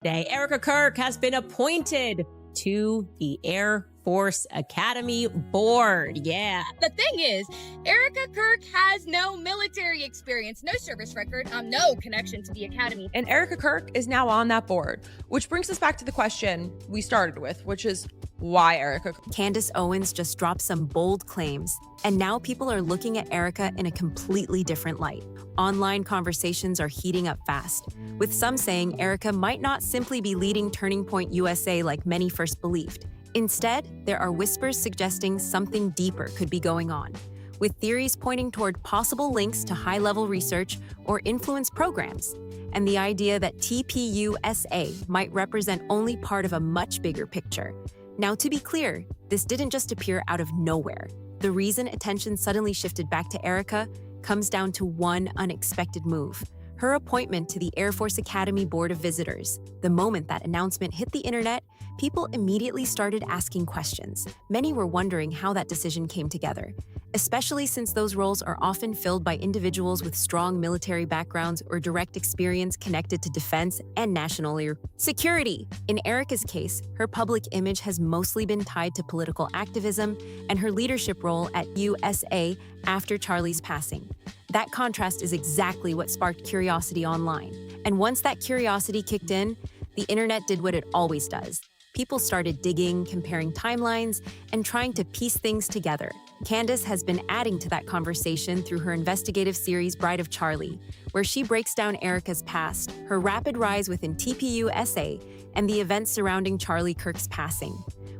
Today, Erika Kirk has been appointed to the Air Force Academy board. Yeah. The thing is, Erika Kirk has no military experience, no service record, no connection to the academy. And Erika Kirk is now on that board, which brings us back to the question we started with, which is why Erika? Candace Owens just dropped some bold claims, and now people are looking at Erika in a completely different light. Online conversations are heating up fast, with some saying Erika might not simply be leading Turning Point USA like many first believed. Instead, there are whispers suggesting something deeper could be going on, with theories pointing toward possible links to high-level research or influence programs, and the idea that TPUSA might represent only part of a much bigger picture. Now, to be clear, this didn't just appear out of nowhere. The reason attention suddenly shifted back to Erika comes down to one unexpected move: her appointment to the Air Force Academy Board of Visitors. The moment that announcement hit the internet, people immediately started asking questions. Many were wondering how that decision came together, especially since those roles are often filled by individuals with strong military backgrounds or direct experience connected to defense and national security. In Erika's case, her public image has mostly been tied to political activism and her leadership role at USA after Charlie's passing. That contrast is exactly what sparked curiosity online. And once that curiosity kicked in, the internet did what it always does. People started digging, comparing timelines, and trying to piece things together. Candace has been adding to that conversation through her investigative series Bride of Charlie, where she breaks down Erika's past, her rapid rise within TPUSA, and the events surrounding Charlie Kirk's passing.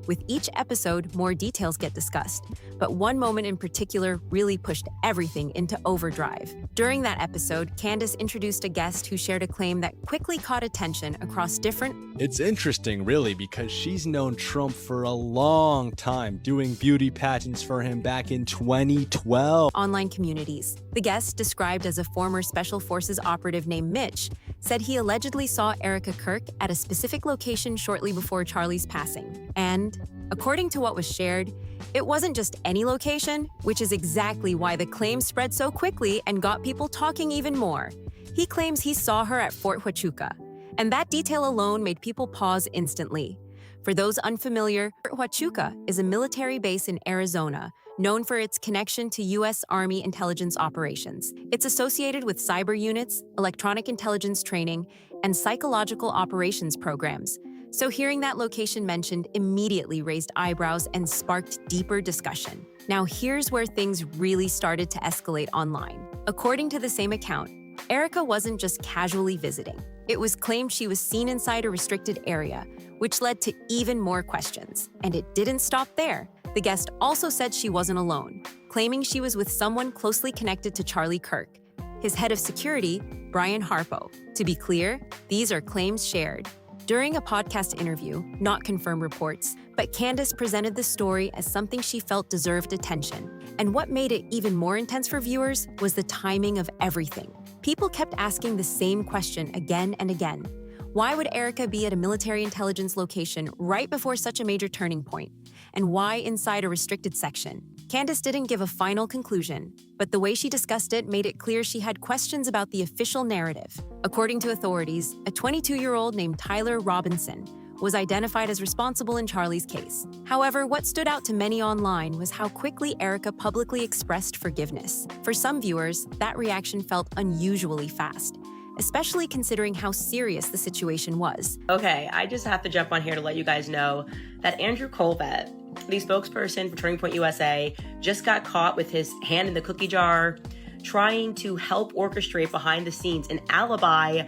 With each episode, more details get discussed, but one moment in particular really pushed everything into overdrive. During that episode, Candace introduced a guest who shared a claim that quickly caught attention across different... It's interesting, really, because she's known Trump for a long time, doing beauty pageants for him back in 2012. ...online communities. The guest, described as a former Special Forces operative named Mitch, said he allegedly saw Erika Kirk at a specific location shortly before Charlie's passing. And, according to what was shared, it wasn't just any location, which is exactly why the claim spread so quickly and got people talking even more. He claims he saw her at Fort Huachuca, and that detail alone made people pause instantly. For those unfamiliar, Fort Huachuca is a military base in Arizona, known for its connection to U.S. Army intelligence operations. It's associated with cyber units, electronic intelligence training, and psychological operations programs. So hearing that location mentioned immediately raised eyebrows and sparked deeper discussion. Now here's where things really started to escalate online. According to the same account, Erika wasn't just casually visiting. It was claimed she was seen inside a restricted area, which led to even more questions. And it didn't stop there. The guest also said she wasn't alone, claiming she was with someone closely connected to Charlie Kirk, his head of security, Brian Harpo. To be clear, these are claims shared. During a podcast interview, not confirmed reports, but Candace presented the story as something she felt deserved attention. And what made it even more intense for viewers was the timing of everything. People kept asking the same question again and again. Why would Erika be at a military intelligence location right before such a major turning point? And why inside a restricted section? Candace didn't give a final conclusion, but the way she discussed it made it clear she had questions about the official narrative. According to authorities, a 22-year-old named Tyler Robinson was identified as responsible in Charlie's case. However, what stood out to many online was how quickly Erika publicly expressed forgiveness. For some viewers, that reaction felt unusually fast, especially considering how serious the situation was. Okay, I just have to jump on here to let you guys know that Andrew Colvett, the spokesperson for Turning Point USA, just got caught with his hand in the cookie jar, trying to help orchestrate behind the scenes an alibi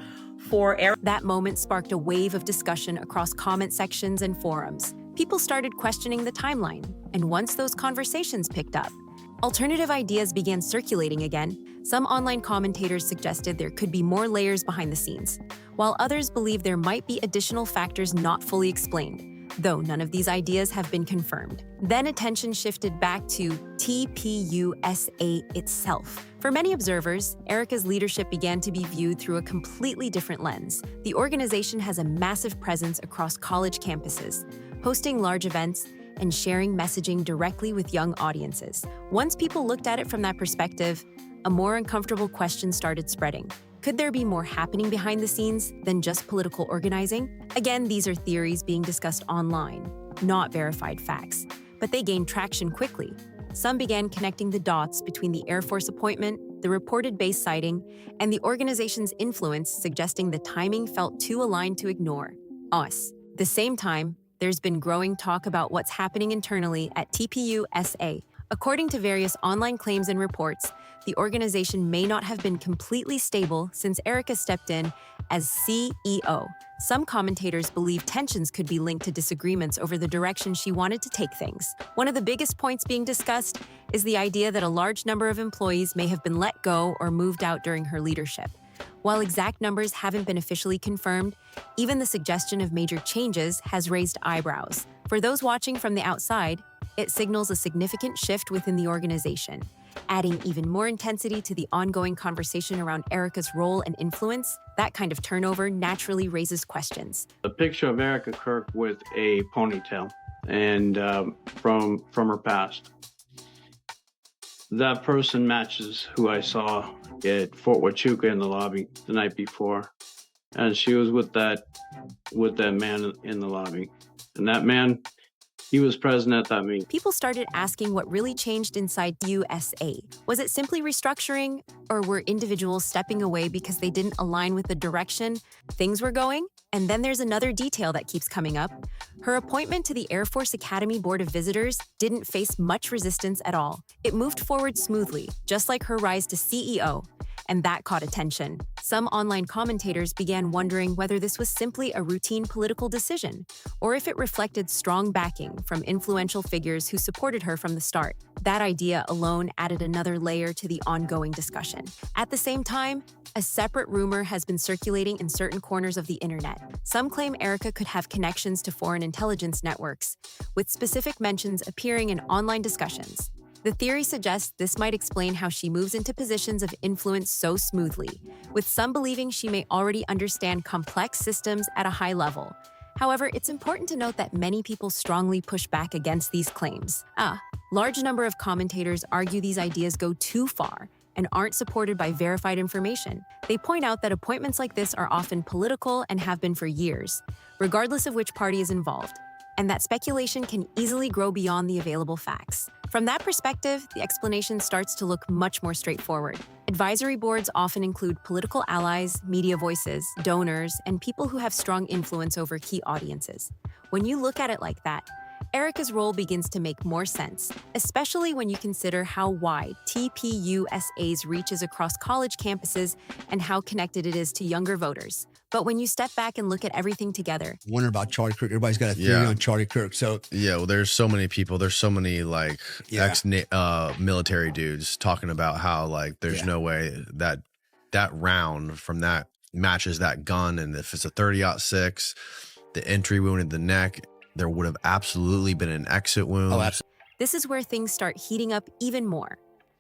for Erika. That moment sparked a wave of discussion across comment sections and forums. People started questioning the timeline, and once those conversations picked up, alternative ideas began circulating again. Some online commentators suggested there could be more layers behind the scenes, while others believed there might be additional factors not fully explained, though none of these ideas have been confirmed. Then attention shifted back to TPUSA itself. For many observers, Erika's leadership began to be viewed through a completely different lens. The organization has a massive presence across college campuses, hosting large events and sharing messaging directly with young audiences. Once people looked at it from that perspective, a more uncomfortable question started spreading. Could there be more happening behind the scenes than just political organizing? Again, these are theories being discussed online, not verified facts, but they gained traction quickly. Some began connecting the dots between the Air Force appointment, the reported base sighting, and the organization's influence, suggesting the timing felt too aligned to ignore us. At the same time, there's been growing talk about what's happening internally at TPU-SA. According to various online claims and reports, the organization may not have been completely stable since Erika stepped in as CEO. Some commentators believe tensions could be linked to disagreements over the direction she wanted to take things. One of the biggest points being discussed is the idea that a large number of employees may have been let go or moved out during her leadership. While exact numbers haven't been officially confirmed, even the suggestion of major changes has raised eyebrows. For those watching from the outside, it signals a significant shift within the organization, adding even more intensity to the ongoing conversation around Erika's role and influence. That kind of turnover naturally raises questions. A picture of Erika Kirk with a ponytail and from her past. That person matches who I saw at Fort Huachuca in the lobby the night before. And she was with that man in the lobby. And that man, he was present at that meeting. People started asking what really changed inside USA. Was it simply restructuring, or were individuals stepping away because they didn't align with the direction things were going? And then there's another detail that keeps coming up. Her appointment to the Air Force Academy Board of Visitors didn't face much resistance at all. It moved forward smoothly, just like her rise to CEO. And that caught attention. Some online commentators began wondering whether this was simply a routine political decision, or if it reflected strong backing from influential figures who supported her from the start. That idea alone added another layer to the ongoing discussion. At the same time, a separate rumor has been circulating in certain corners of the internet. Some claim Erika could have connections to foreign intelligence networks, with specific mentions appearing in online discussions. The theory suggests this might explain how she moves into positions of influence so smoothly, with some believing she may already understand complex systems at a high level. However, it's important to note that many people strongly push back against these claims. Large number of commentators argue these ideas go too far and aren't supported by verified information. They point out that appointments like this are often political and have been for years, regardless of which party is involved, and that speculation can easily grow beyond the available facts. From that perspective, the explanation starts to look much more straightforward. Advisory boards often include political allies, media voices, donors, and people who have strong influence over key audiences. When you look at it like that, Erika's role begins to make more sense, especially when you consider how wide TPUSA's reach is across college campuses and how connected it is to younger voters. But when you step back and look at everything together, wonder about Charlie Kirk. Everybody's got a theory on Charlie Kirk. So well, there's so many people. There's so many like ex-military dudes talking about how like there's no way that round from that matches that gun, and if it's a 30-06, the entry wound in the neck, there would have absolutely been an exit wound. Oh, absolutely. This is where things start heating up even more.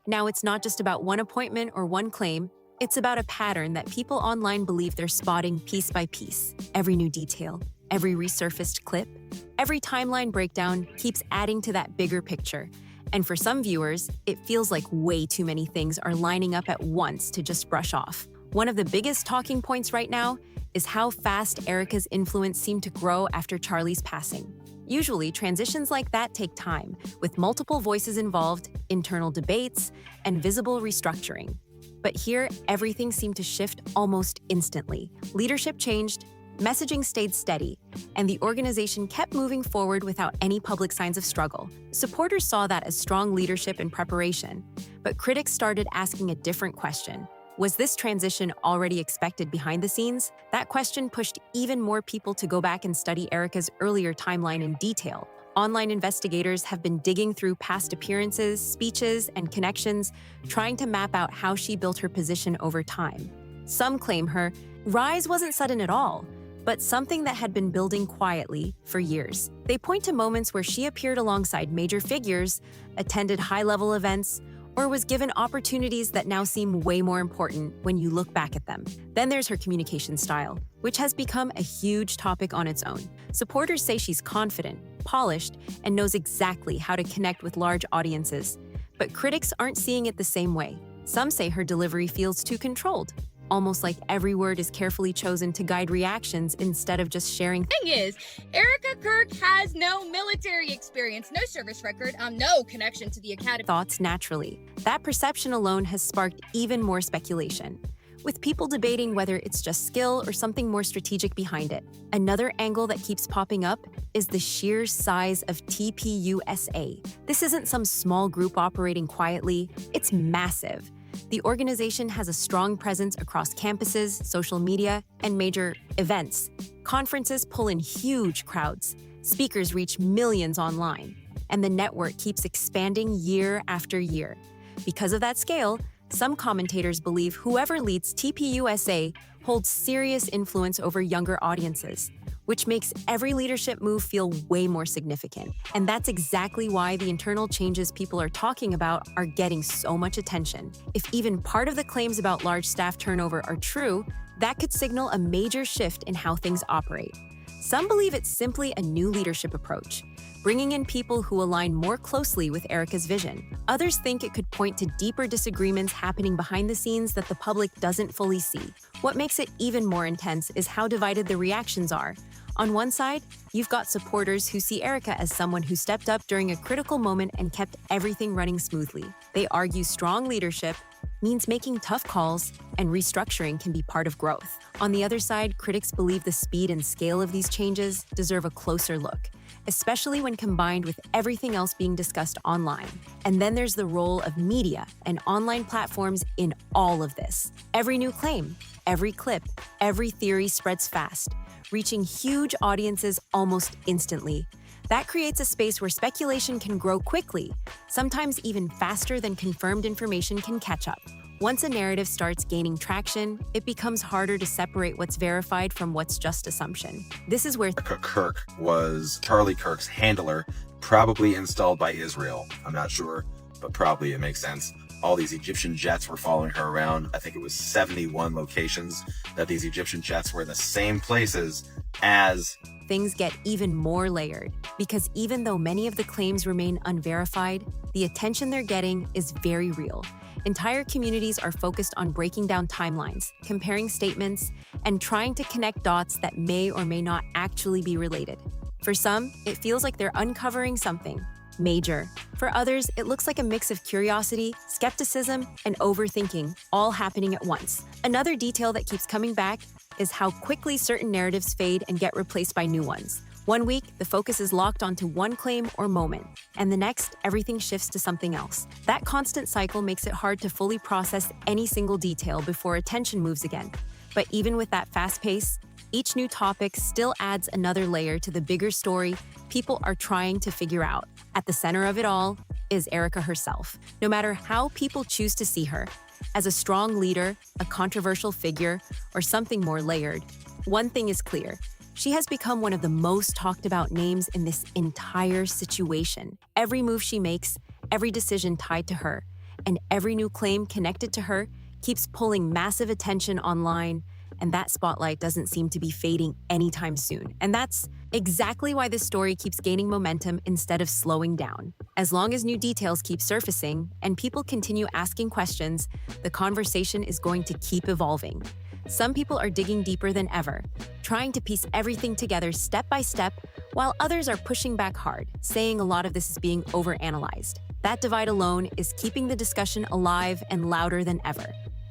Now it's not just about one appointment or one claim. It's about a pattern that people online believe they're spotting piece by piece. Every new detail, every resurfaced clip, every timeline breakdown keeps adding to that bigger picture. And for some viewers, it feels like way too many things are lining up at once to just brush off. One of the biggest talking points right now is how fast Erika's influence seemed to grow after Charlie's passing. Usually, transitions like that take time, with multiple voices involved, internal debates, and visible restructuring. But here, everything seemed to shift almost instantly. Leadership changed, messaging stayed steady, and the organization kept moving forward without any public signs of struggle. Supporters saw that as strong leadership and preparation, but critics started asking a different question. Was this transition already expected behind the scenes? That question pushed even more people to go back and study Erika's earlier timeline in detail. Online investigators have been digging through past appearances, speeches, and connections, trying to map out how she built her position over time. Some claim her rise wasn't sudden at all, but something that had been building quietly for years. They point to moments where she appeared alongside major figures, attended high-level events, or was given opportunities that now seem way more important when you look back at them. Then there's her communication style, which has become a huge topic on its own. Supporters say she's confident, polished, and knows exactly how to connect with large audiences. But critics aren't seeing it the same way. Some say her delivery feels too controlled. almost like every word is carefully chosen to guide reactions instead of just sharing. Thing is, Erika Kirk has no military experience, no service record, no connection to the academy. Thoughts naturally. That perception alone has sparked even more speculation, with people debating whether it's just skill or something more strategic behind it. Another angle that keeps popping up is the sheer size of TPUSA. This isn't some small group operating quietly, it's massive. The organization has a strong presence across campuses, social media, and major events. Conferences pull in huge crowds. Speakers reach millions online. And the network keeps expanding year after year. Because of that scale, some commentators believe whoever leads TPUSA holds serious influence over younger audiences, which makes every leadership move feel way more significant. And that's exactly why the internal changes people are talking about are getting so much attention. If even part of the claims about large staff turnover are true, that could signal a major shift in how things operate. Some believe it's simply a new leadership approach, bringing in people who align more closely with Erika's vision. Others think it could point to deeper disagreements happening behind the scenes that the public doesn't fully see. What makes it even more intense is how divided the reactions are. On one side, you've got supporters who see Erika as someone who stepped up during a critical moment and kept everything running smoothly. They argue strong leadership means making tough calls, and restructuring can be part of growth. On the other side, critics believe the speed and scale of these changes deserve a closer look, especially when combined with everything else being discussed online. And then there's the role of media and online platforms in all of this. Every new claim, every clip, every theory spreads fast, reaching huge audiences almost instantly. That creates a space where speculation can grow quickly, sometimes even faster than confirmed information can catch up. Once a narrative starts gaining traction, it becomes harder to separate what's verified from what's just assumption. This is where Erika Kirk was Charlie Kirk's handler, probably installed by Israel. I'm not sure, but probably it makes sense. All these Egyptian jets were following her around. I think it was 71 locations that these Egyptian jets were in the same places as. Things get even more layered, because even though many of the claims remain unverified, the attention they're getting is very real. Entire communities are focused on breaking down timelines, comparing statements, and trying to connect dots that may or may not actually be related. For some, it feels like they're uncovering something major. For others, it looks like a mix of curiosity, skepticism, and overthinking, all happening at once. Another detail that keeps coming back is how quickly certain narratives fade and get replaced by new ones. One week, the focus is locked onto one claim or moment, and the next, everything shifts to something else. That constant cycle makes it hard to fully process any single detail before attention moves again. But even with that fast pace, each new topic still adds another layer to the bigger story people are trying to figure out. At the center of it all is Erika herself. No matter how people choose to see her, as a strong leader, a controversial figure, or something more layered, one thing is clear. She has become one of the most talked about names in this entire situation. Every move she makes, every decision tied to her, and every new claim connected to her keeps pulling massive attention online, and that spotlight doesn't seem to be fading anytime soon. And that's exactly why this story keeps gaining momentum instead of slowing down. As long as new details keep surfacing and people continue asking questions, the conversation is going to keep evolving. Some people are digging deeper than ever, trying to piece everything together step by step, while others are pushing back hard, saying a lot of this is being overanalyzed. That divide alone is keeping the discussion alive and louder than ever.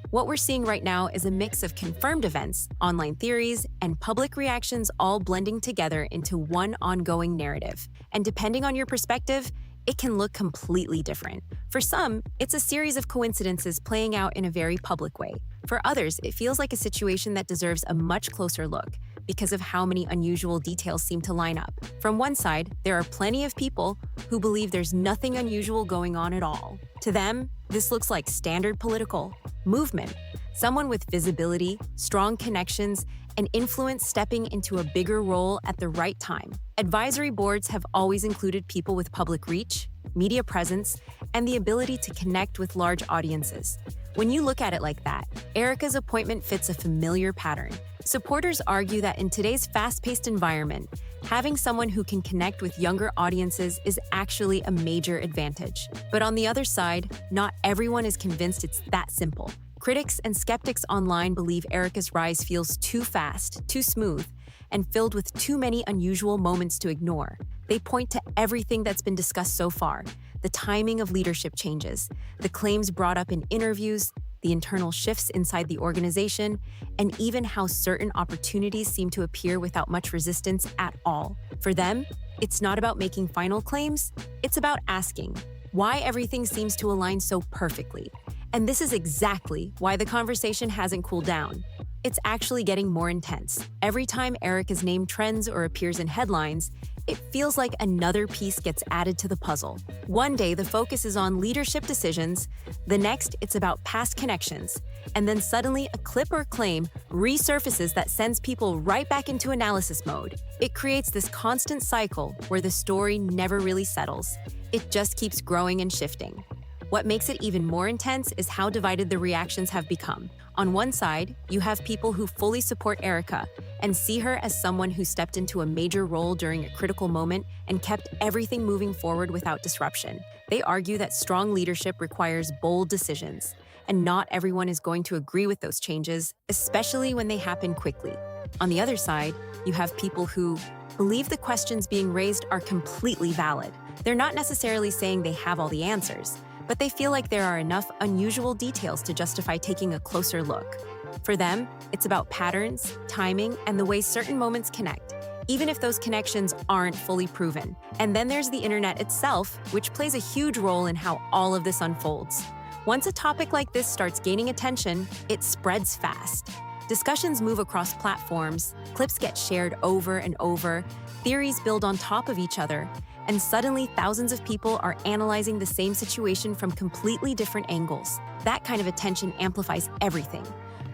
What we're seeing right now is a mix of confirmed events, online theories, and public reactions all blending together into one ongoing narrative. And depending on your perspective, it can look completely different. For some, it's a series of coincidences playing out in a very public way. For others, it feels like a situation that deserves a much closer look because of how many unusual details seem to line up. From one side, there are plenty of people who believe there's nothing unusual going on at all. To them, this looks like standard political movement, someone with visibility, strong connections, and influence stepping into a bigger role at the right time. Advisory boards have always included people with public reach, media presence, and the ability to connect with large audiences. When you look at it like that, Erika's appointment fits a familiar pattern. Supporters argue that in today's fast-paced environment, having someone who can connect with younger audiences is actually a major advantage. But on the other side, not everyone is convinced it's that simple. Critics and skeptics online believe Erika's rise feels too fast, too smooth, and filled with too many unusual moments to ignore. They point to everything that's been discussed so far: the timing of leadership changes, the claims brought up in interviews, the internal shifts inside the organization, and even how certain opportunities seem to appear without much resistance at all. For them, it's not about making final claims, it's about asking why everything seems to align so perfectly. And this is exactly why the conversation hasn't cooled down. It's actually getting more intense. Every time Erika's name trends or appears in headlines, it feels like another piece gets added to the puzzle. One day, the focus is on leadership decisions. The next, it's about past connections. And then suddenly, a clip or claim resurfaces that sends people right back into analysis mode. It creates this constant cycle where the story never really settles. It just keeps growing and shifting. What makes it even more intense is how divided the reactions have become. On one side, you have people who fully support Erika and see her as someone who stepped into a major role during a critical moment and kept everything moving forward without disruption. They argue that strong leadership requires bold decisions, and not everyone is going to agree with those changes, especially when they happen quickly. On the other side, you have people who believe the questions being raised are completely valid. They're not necessarily saying they have all the answers, but they feel like there are enough unusual details to justify taking a closer look. For them, it's about patterns, timing, and the way certain moments connect, even if those connections aren't fully proven. And then there's the internet itself, which plays a huge role in how all of this unfolds. Once a topic like this starts gaining attention, it spreads fast. Discussions move across platforms, clips get shared over and over, theories build on top of each other, and suddenly thousands of people are analyzing the same situation from completely different angles. That kind of attention amplifies everything,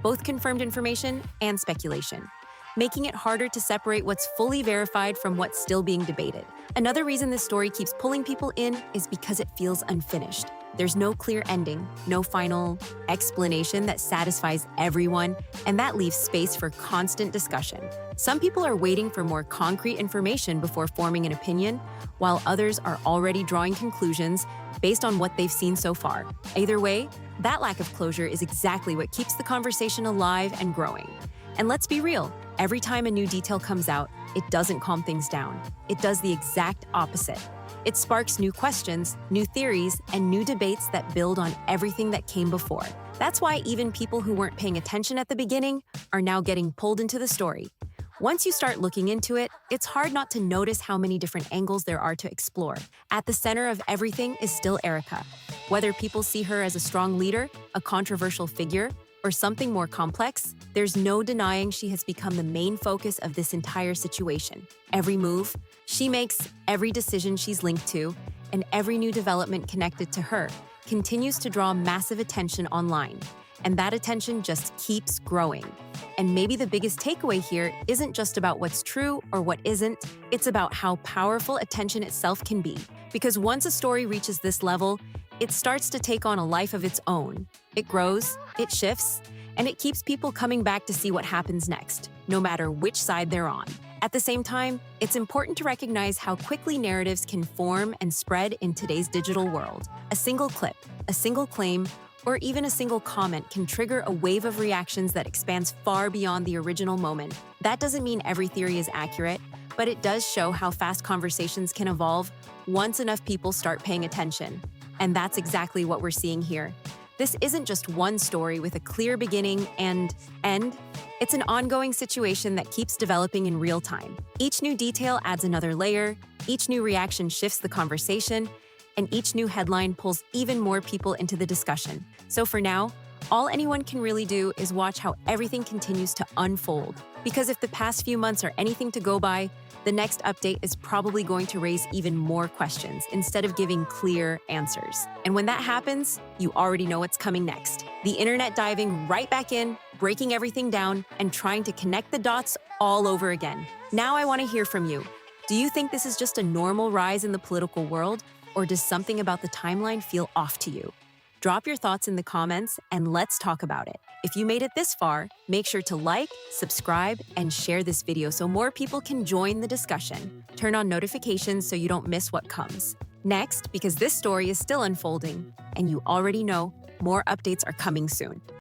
both confirmed information and speculation, making it harder to separate what's fully verified from what's still being debated. Another reason this story keeps pulling people in is because it feels unfinished. There's no clear ending, no final explanation that satisfies everyone, and that leaves space for constant discussion. Some people are waiting for more concrete information before forming an opinion, while others are already drawing conclusions based on what they've seen so far. Either way, that lack of closure is exactly what keeps the conversation alive and growing. And let's be real, every time a new detail comes out, it doesn't calm things down. It does the exact opposite. It sparks new questions, new theories, and new debates that build on everything that came before. That's why even people who weren't paying attention at the beginning are now getting pulled into the story. Once you start looking into it, it's hard not to notice how many different angles there are to explore. At the center of everything is still Erika. Whether people see her as a strong leader, a controversial figure, or something more complex, there's no denying she has become the main focus of this entire situation. Every move she makes, every decision she's linked to, and every new development connected to her continues to draw massive attention online. And that attention just keeps growing. And maybe the biggest takeaway here isn't just about what's true or what isn't, it's about how powerful attention itself can be. Because once a story reaches this level, it starts to take on a life of its own. It grows, it shifts, and it keeps people coming back to see what happens next, no matter which side they're on. At the same time, it's important to recognize how quickly narratives can form and spread in today's digital world. A single clip, a single claim, or even a single comment can trigger a wave of reactions that expands far beyond the original moment. That doesn't mean every theory is accurate, but it does show how fast conversations can evolve once enough people start paying attention. And that's exactly what we're seeing here. This isn't just one story with a clear beginning and end. It's an ongoing situation that keeps developing in real time. Each new detail adds another layer, each new reaction shifts the conversation, and each new headline pulls even more people into the discussion. So for now, all anyone can really do is watch how everything continues to unfold. Because if the past few months are anything to go by, the next update is probably going to raise even more questions instead of giving clear answers. And when that happens, you already know what's coming next. The internet diving right back in, breaking everything down, and trying to connect the dots all over again. Now I want to hear from you. Do you think this is just a normal rise in the political world, or does something about the timeline feel off to you? Drop your thoughts in the comments and let's talk about it. If you made it this far, make sure to like, subscribe, and share this video so more people can join the discussion. Turn on notifications so you don't miss what comes. Next, because this story is still unfolding, and you already know, more updates are coming soon.